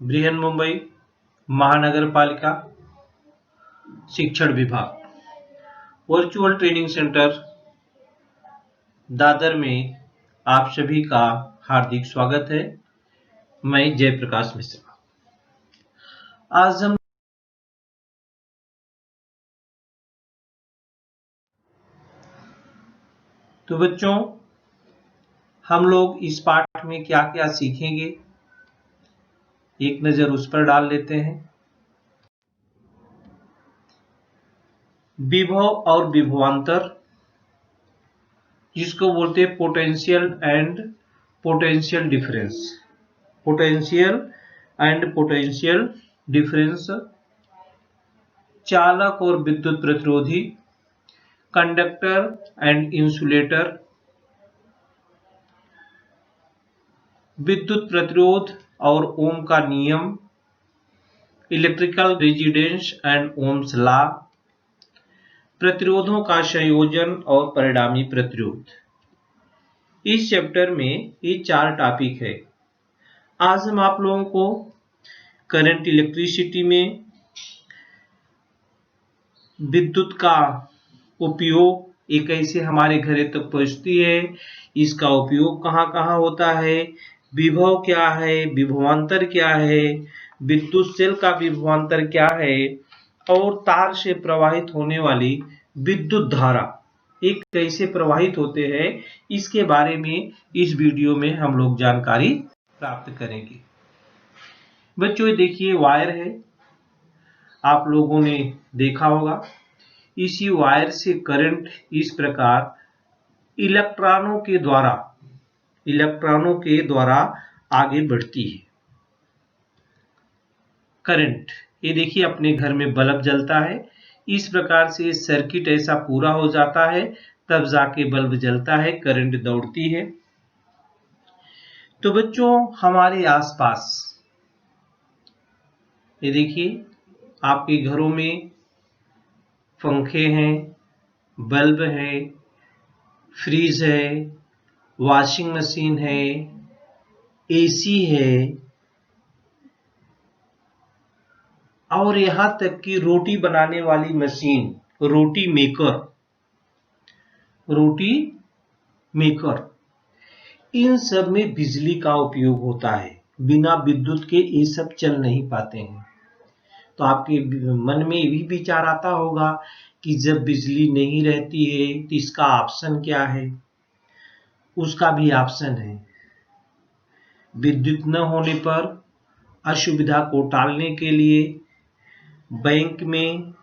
बृहन्मुंबई महानगर पालिका शिक्षण विभाग वर्चुअल ट्रेनिंग सेंटर दादर में आप सभी का हार्दिक स्वागत है। मैं जयप्रकाश मिश्रा। आज हम तो बच्चों हम लोग इस पाठ में क्या क्या सीखेंगे, एक नजर उस पर डाल लेते हैं। विभव और विभवांतर, जिसको बोलते हैं potential and potential difference. Potential and potential difference, चालक और विद्युत प्रतिरोधी, कंडक्टर एंड इंसुलेटर, विद्युत प्रतिरोध और ओम का नियम, electrical resistance and Ohm's law, प्रतिरोधों का संयोजन और परिणामी प्रतिरोध। इस चैप्टर में ये 4 टॉपिक है। आज हम आप लोगों को करंट इलेक्ट्रिसिटी में विद्युत का उपयोग, ये कैसे हमारे घरों तक पहुंचती है, इसका उपयोग कहाँ कहाँ होता है, विभव क्या है, विभवांतर क्या है, विद्युत सेल का विभवांतर क्या है, और तार से प्रवाहित होने वाली विद्युत धारा एक कैसे प्रवाहित होते हैं, इसके बारे में इस वीडियो में हम लोग जानकारी प्राप्त करेंगे। बच्चों ये देखिए वायर है, आप लोगों ने देखा होगा। इसी वायर से करंट इस प्रकार इलेक्ट्रॉनों के द्वारा आगे बढ़ती है। करंट, ये देखिए अपने घर में बल्ब जलता है, इस प्रकार से सर्किट ऐसा पूरा हो जाता है, तब जाके बल्ब जलता है, करंट दौड़ती है। तो बच्चों हमारे आसपास ये देखिए आपके घरों में पंखे हैं, बल्ब है, फ्रिज है, वॉशिंग मशीन है, एसी है, और यहां तक कि रोटी बनाने वाली मशीन, रोटी मेकर, इन सब में बिजली का उपयोग होता है। बिना विद्युत के ये सब चल नहीं पाते हैं। तो आपके मन में भी विचार आता होगा कि जब बिजली नहीं रहती है तो इसका ऑप्शन क्या है। उसका भी ऑप्शन है। विद्युत न होने पर असुविधा को टालने के लिए बैंक में,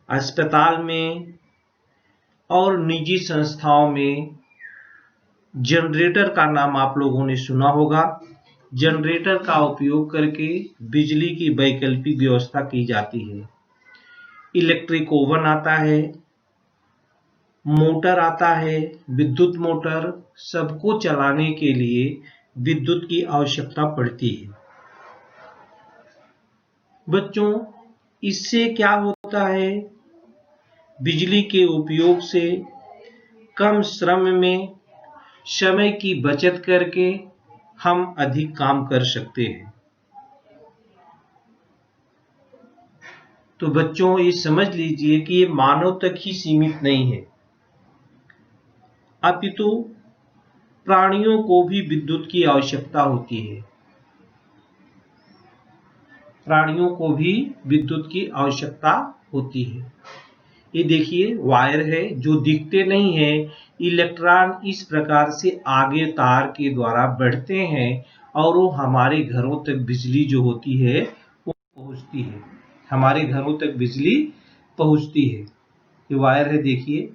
अस्पताल में और निजी संस्थाओं में जनरेटर का नाम आप लोगों ने सुना होगा। जनरेटर का उपयोग करके बिजली की वैकल्पिक व्यवस्था की जाती है। इलेक्ट्रिक ओवन आता है, मोटर आता है, विद्युत मोटर, सबको चलाने के लिए विद्युत की आवश्यकता पड़ती है। बच्चों इससे क्या होता है, बिजली के उपयोग से कम श्रम में समय की बचत करके हम अधिक काम कर सकते हैं। तो बच्चों ये समझ लीजिए कि ये मानव तक ही सीमित नहीं है, अपितु प्राणियों को भी विद्युत की आवश्यकता होती है। प्राणियों को भी विद्युत की आवश्यकता होती है। ये देखिए वायर है, जो दिखते नहीं है, इलेक्ट्रॉन इस प्रकार से आगे तार के द्वारा बढ़ते हैं और वो हमारे घरों तक बिजली जो होती है वो पहुंचती है। हमारे घरों तक बिजली पहुंचती है। ये वायर है, देखिए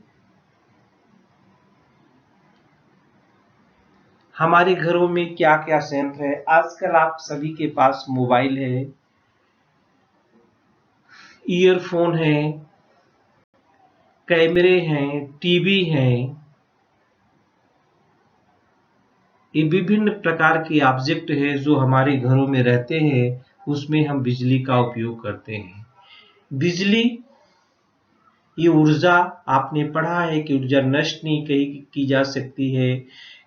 हमारे घरों में क्या क्या संयंत्र है। आजकल आप सभी के पास मोबाइल है, ईयरफोन है, कैमरे हैं, टीवी हैं, ये विभिन्न प्रकार के ऑब्जेक्ट है जो हमारे घरों में रहते हैं, उसमें हम बिजली का उपयोग करते हैं। बिजली ये ऊर्जा, आपने पढ़ा है कि ऊर्जा नष्ट नहीं की जा सकती है,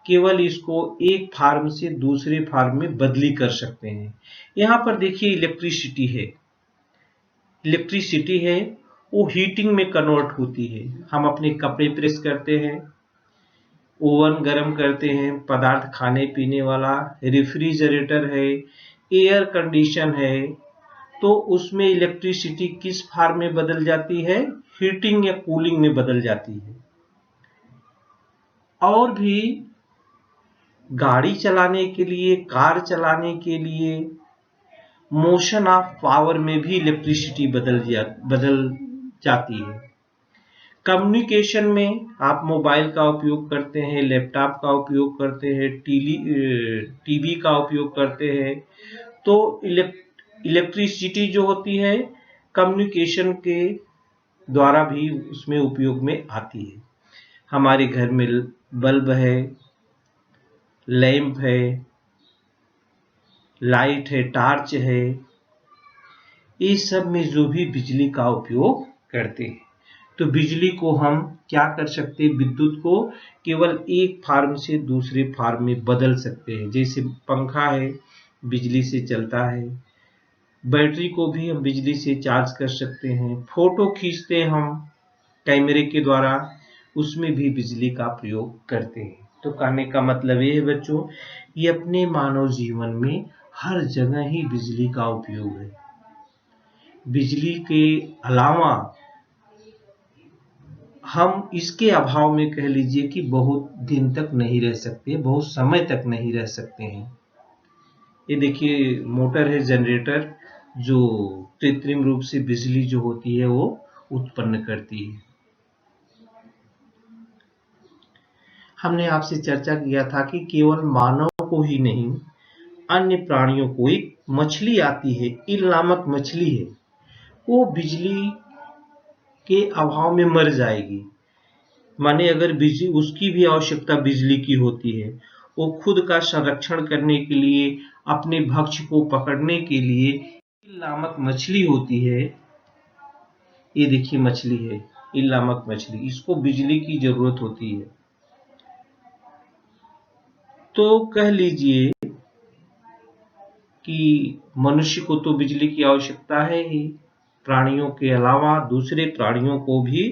केवल इसको एक फार्म से दूसरे फार्म में बदली कर सकते हैं। यहाँ पर देखिए इलेक्ट्रिसिटी है वो हीटिंग में कन्वर्ट होती है। हम अपने कपड़े प्रेस करते हैं, ओवन गर्म करते हैं, पदार्थ खाने पीने वाला, रेफ्रिजरेटर है, एयर कंडीशन है, तो उसमें इलेक्ट्रिसिटी किस फार्म में बदल जाती है? हीटिंग या कूलिंग में बदल जाती है। और भी गाड़ी चलाने के लिए, कार चलाने के लिए, मोशन ऑफ पावर में भी इलेक्ट्रिसिटी बदल जाती है। कम्युनिकेशन में आप मोबाइल का उपयोग करते हैं, लैपटॉप का उपयोग करते हैं, टीवी का उपयोग करते हैं, तो इलेक्ट्रिसिटी जो होती है कम्युनिकेशन के द्वारा भी उसमें उपयोग में आती है। हमारे घर में बल्ब है, लैंप है, लाइट है, टॉर्च है, इस सब में जो भी बिजली का उपयोग करते हैं। तो बिजली को हम क्या कर सकते हैं? विद्युत को केवल एक फार्म से दूसरे फार्म में बदल सकते हैं। जैसे पंखा है, बिजली से चलता है, बैटरी को भी हम बिजली से चार्ज कर सकते हैं, फोटो खींचते हैं हम कैमरे के द्वारा, उसमें भी बिजली का प्रयोग करते हैं। तो कहने का मतलब ये है बच्चों, ये अपने मानव जीवन में हर जगह ही बिजली का उपयोग है। बिजली के अलावा हम इसके अभाव में कह लीजिए कि बहुत दिन तक नहीं रह सकते, बहुत समय तक नहीं रह सकते हैं। ये देखिए मोटर है, जनरेटर, जो कृत्रिम रूप से बिजली जो होती है वो उत्पन्न करती है। हमने आपसे चर्चा किया था कि केवल मानव को ही नहीं, अन्य प्राणियों को, एक मछली आती है, ईल नामक मछली है, वो बिजली के अभाव में मर जाएगी। माने अगर बिजली, उसकी भी आवश्यकता बिजली की होती है। वो खुद का संरक्षण करने के लिए, अपने भक्ष्य को पकड़ने के लिए ईल नामक मछली होती है। ये देखिए मछली है, ईल नामक मछली, इसको बिजली की जरूरत होती है। तो कह लीजिए कि मनुष्य को तो बिजली की आवश्यकता है ही, प्राणियों के अलावा दूसरे प्राणियों को भी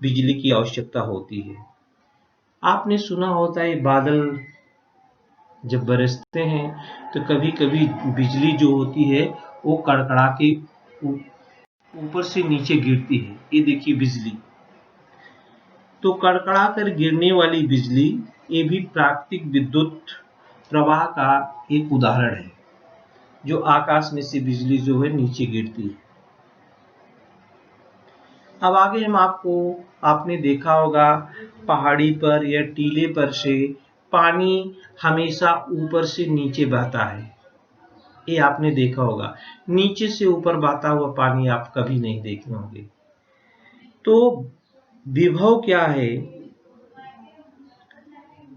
बिजली की आवश्यकता होती है। आपने सुना होता है बादल जब बरसते हैं तो कभी कभी बिजली जो होती है वो कड़कड़ा के ऊपर से नीचे गिरती है। ये देखिए बिजली, तो कड़कड़ा कर गिरने वाली बिजली, ये भी प्राकृतिक विद्युत प्रवाह का एक उदाहरण है, जो आकाश में से बिजली जो है नीचे गिरती है। अब आगे हम आपने देखा होगा पहाड़ी पर या टीले पर से पानी हमेशा ऊपर से नीचे बहता है। ये आपने देखा होगा, नीचे से ऊपर बहता हुआ पानी आप कभी नहीं देखे होंगे। तो विभव क्या है?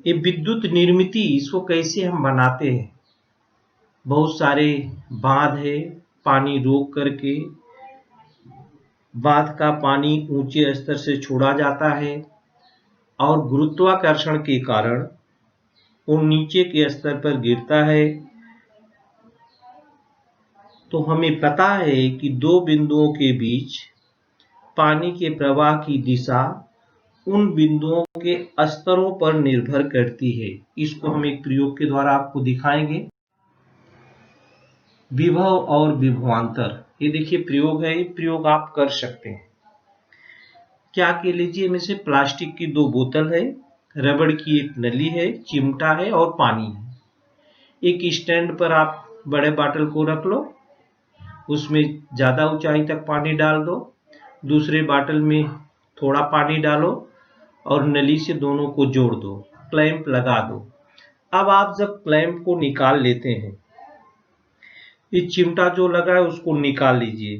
ये विद्युत निर्मित, इसको कैसे हम बनाते हैं? बहुत सारे बांध है, पानी रोक करके बांध का पानी ऊंचे स्तर से छोड़ा जाता है और गुरुत्वाकर्षण के कारण वो नीचे के स्तर पर गिरता है। तो हमें पता है कि दो बिंदुओं के बीच पानी के प्रवाह की दिशा उन बिंदुओं के स्तरों पर निर्भर करती है। इसको हम एक प्रयोग के द्वारा आपको दिखाएंगे। विभव और विभवांतर, ये देखिए प्रयोग है, ये प्रयोग आप कर सकते हैं। क्या के लीजिए, में से प्लास्टिक की 2 बोतल है, रबड़ की एक नली है, चिमटा है और पानी है। एक स्टैंड पर आप बड़े बाटल को रख लो, उसमें ज्यादा ऊंचाई तक पानी डाल दो, दूसरे बाटल में थोड़ा पानी डालो और नली से दोनों को जोड़ दो, क्लैंप लगा दो। अब आप जब क्लैंप को निकाल लेते हैं, ये चिमटा जो लगा है उसको निकाल लीजिए,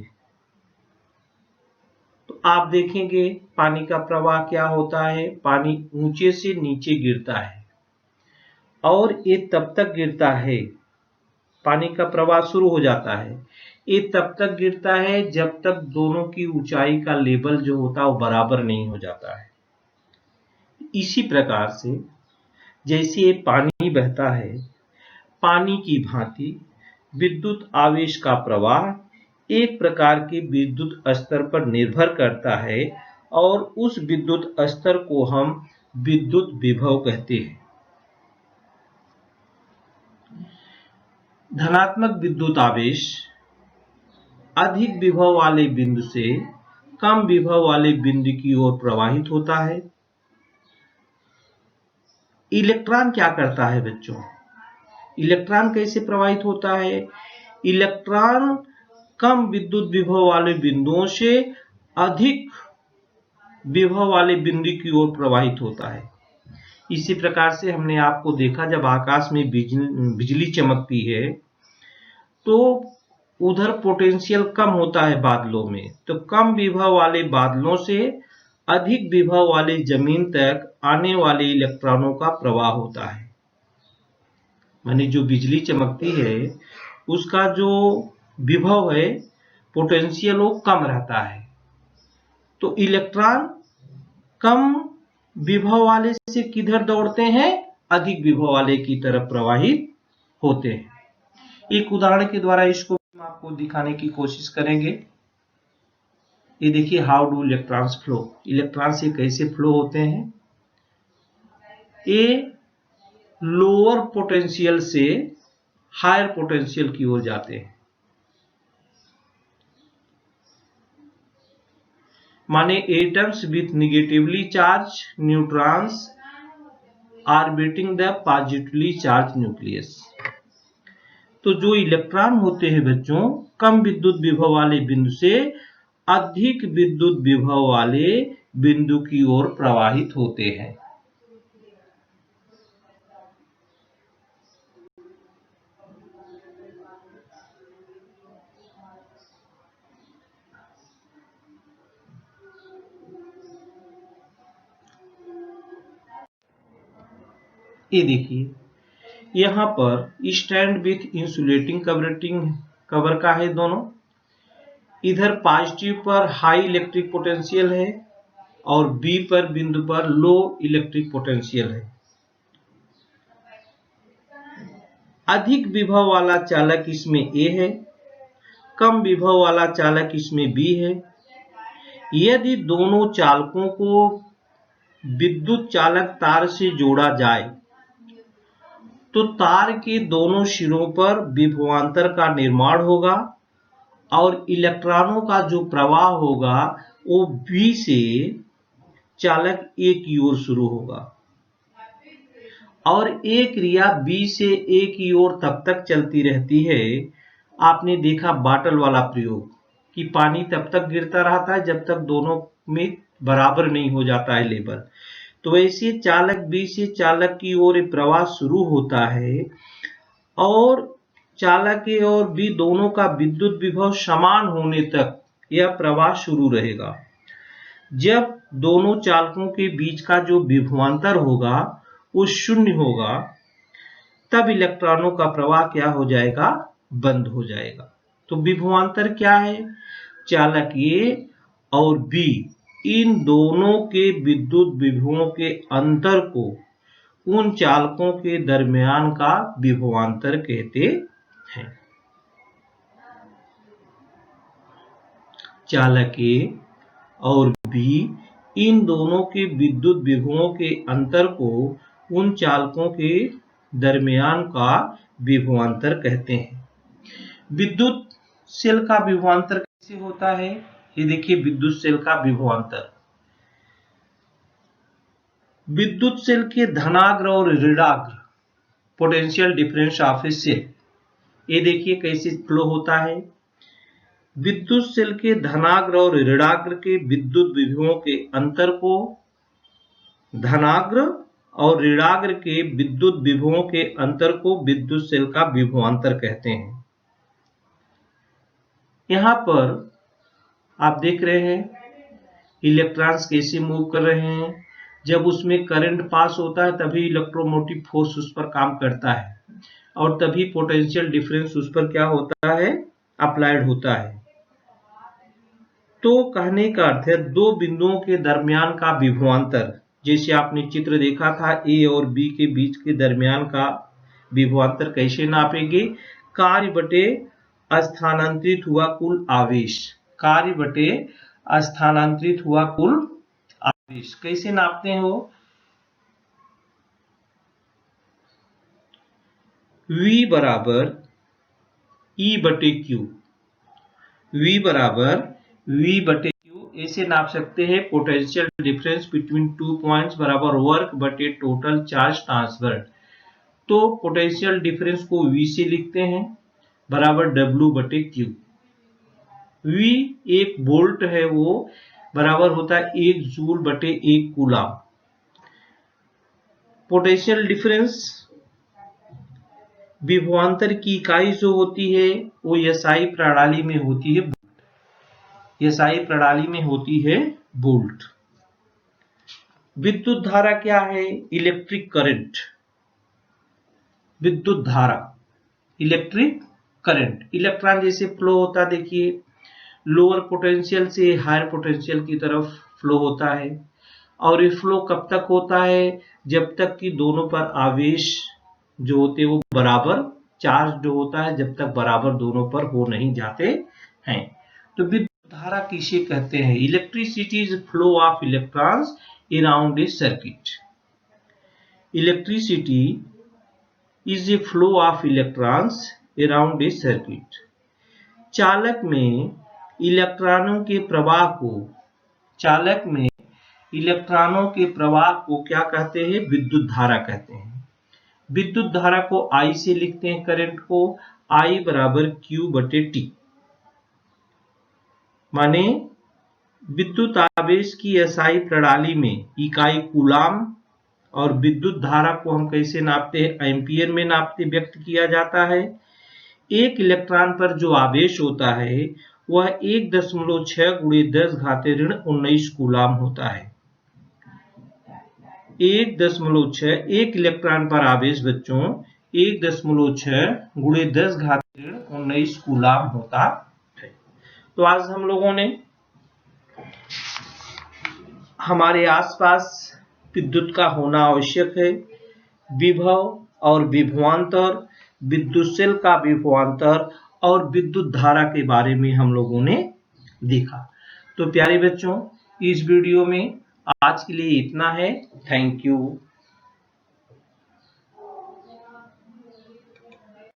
तो आप देखेंगे पानी का प्रवाह क्या होता है। पानी ऊंचे से नीचे गिरता है और ये तब तक गिरता है, पानी का प्रवाह शुरू हो जाता है, ये तब तक गिरता है जब तक दोनों की ऊंचाई का लेवल जो होता है वो बराबर नहीं हो जाता है। इसी प्रकार से जैसे पानी बहता है, पानी की भांति विद्युत आवेश का प्रवाह एक प्रकार के विद्युत स्तर पर निर्भर करता है और उस विद्युत स्तर को हम विद्युत विभव कहते हैं। धनात्मक विद्युत आवेश अधिक विभव वाले बिंदु से कम विभव वाले बिंदु की ओर प्रवाहित होता है। इलेक्ट्रॉन क्या करता है बच्चों? इलेक्ट्रॉन कैसे प्रवाहित होता है? इलेक्ट्रॉन कम विद्युत विभव वाले बिंदुओं से अधिक विभव वाले बिंदु की ओर प्रवाहित होता है। इसी प्रकार से हमने आपको देखा, जब आकाश में बिजली चमकती है तो उधर पोटेंशियल कम होता है बादलों में, तो कम विभव वाले बादलों से अधिक विभव वाले जमीन तक आने वाले इलेक्ट्रॉनों का प्रवाह होता है। माने जो बिजली चमकती है उसका जो विभव है, पोटेंशियल, वो कम रहता है, तो इलेक्ट्रॉन कम विभव वाले से किधर दौड़ते हैं? अधिक विभव वाले की तरफ प्रवाहित होते हैं। एक उदाहरण के द्वारा इसको हम आपको दिखाने की कोशिश करेंगे। ये देखिए, how do electrons flow, electron से कैसे फ्लो होते हैं। ये लोअर पोटेंशियल से हायर पोटेंशियल की ओर जाते हैं। माने atoms with negatively charge neutrons orbiting the positively charge nucleus. तो जो इलेक्ट्रॉन होते हैं बच्चों, कम विद्युत विभव वाले बिंदु से अधिक विद्युत विभव वाले बिंदु की ओर प्रवाहित होते हैं। ये देखिए, यहां पर स्टैंड विथ इंसुलेटिंग कवर का है दोनों। इधर पॉजिटिव पर हाई इलेक्ट्रिक पोटेंशियल है और बी पर बिंदु पर लो इलेक्ट्रिक पोटेंशियल है। अधिक विभव वाला चालक इसमें ए है, कम विभव वाला चालक इसमें बी है। यदि दोनों चालकों को विद्युत चालक तार से जोड़ा जाए तो तार के दोनों सिरों पर विभवांतर का निर्माण होगा और इलेक्ट्रॉनों का जो प्रवाह होगा वो बी से चालक ए की ओर शुरू होगा और एक क्रिया बी से ए की ओर तब तक चलती रहती है। आपने देखा बाटल वाला प्रयोग कि पानी तब तक गिरता रहता है जब तक दोनों में बराबर नहीं हो जाता है लेवल। तो वैसे चालक बी से चालक की ओर प्रवाह शुरू होता है और चालक ए और बी दोनों का विद्युत विभव समान होने तक यह प्रवाह शुरू रहेगा। जब दोनों चालकों के बीच का जो विभवांतर होगा वो शून्य होगा, तब इलेक्ट्रॉनों का प्रवाह क्या हो जाएगा? बंद हो जाएगा। तो विभवांतर क्या है? चालक ए और बी, इन दोनों के विद्युत विभवों के अंतर को उन चालकों के दरमियान का विभवांतर कहते हैं। चालक ए और बी, इन दोनों के विद्युत विभवों के अंतर को उन चालकों के दरमियान का विभवांतर कहते हैं। विद्युत सेल का विभवांतर कैसे होता है? ये देखिए, विद्युत सेल का विभवांतर। विद्युत सेल के धनाग्र और ऋणाग्र potential difference of a cell, ये देखिए कैसे फ्लो होता है। विद्युत सेल के धनाग्र और ऋणाग्र के विद्युत विभवों के अंतर को धनाग्र और ऋणाग्र के विद्युत विभवों के अंतर को विद्युत सेल का विभवांतर कहते हैं। यहां पर आप देख रहे हैं इलेक्ट्रॉन्स कैसे मूव कर रहे हैं। जब उसमें करंट पास होता है तभी इलेक्ट्रोमोटिव फोर्स उस पर काम करता है और तभी पोटेंशियल डिफरेंस उस पर क्या होता है? अप्लाइड होता है। तो कहने का अर्थ है दो बिंदुओं के दरमियान का विभवांतर जैसे आपने चित्र देखा था, ए और बी के बीच के दरमियान का विभवांतर कैसे नापेंगे? कार्य बटे स्थानांतरित हुआ कुल आवेश, कार्य बटे स्थानांतरित हुआ कुल आवेश कैसे नापते हैं? वो V बराबर E बटे Q, V बराबर V बटे Q ऐसे नाप सकते हैं। Potential difference between two points बराबर वर्क बटे टोटल चार्ज ट्रांसफर्ड। तो पोटेंशियल डिफरेंस को V से लिखते हैं बराबर W बटे Q। V एक वोल्ट है, वो बराबर होता है 1 जूल बटे 1 कूलम। पोटेंशियल डिफरेंस विभवांतर की इकाई जो होती है वो एसआई प्रणाली में होती है, एसआई प्रणाली में होती है वोल्ट। विद्युत धारा क्या है? Electric current. विद्युत धारा इलेक्ट्रिक करंट, इलेक्ट्रॉन जैसे फ्लो होता है, देखिए लोअर पोटेंशियल से हायर पोटेंशियल की तरफ फ्लो होता है। और ये फ्लो कब तक होता है? जब तक कि दोनों पर आवेश जो होते हैं वो बराबर, चार्ज जो होता है जब तक बराबर दोनों पर हो नहीं जाते हैं। तो विद्युत धारा किसे कहते हैं? Electricity is flow of electrons around a circuit. Electricity is a flow of electrons around a circuit. चालक में इलेक्ट्रॉनों के प्रवाह को, चालक में इलेक्ट्रॉनों के प्रवाह को क्या कहते हैं? विद्युत धारा कहते हैं। विद्युत धारा को I से लिखते हैं, करंट को I बराबर Q बटे T। माने विद्युत आवेश की SI प्रणाली में इकाई कूलम और विद्युत धारा को हम कैसे नापते हैं? एम्पियर में नापते व्यक्त किया जाता है। एक इलेक्ट्रॉन पर जो आवेश होता है वह 1.6 × 10⁻19 कूलम होता है। 1.6, एक इलेक्ट्रॉन पर आवेश बच्चों 1.6 × 10⁻19 कूलम होता है। तो आज हम लोगों ने हमारे आसपास विद्युत का होना आवश्यक है, विभव और विभवांतर, विद्युत सेल का विभवांतर और विद्युत धारा के बारे में हम लोगों ने देखा। तो प्यारे बच्चों, इस वीडियो में आज के लिए इतना है। Thank you.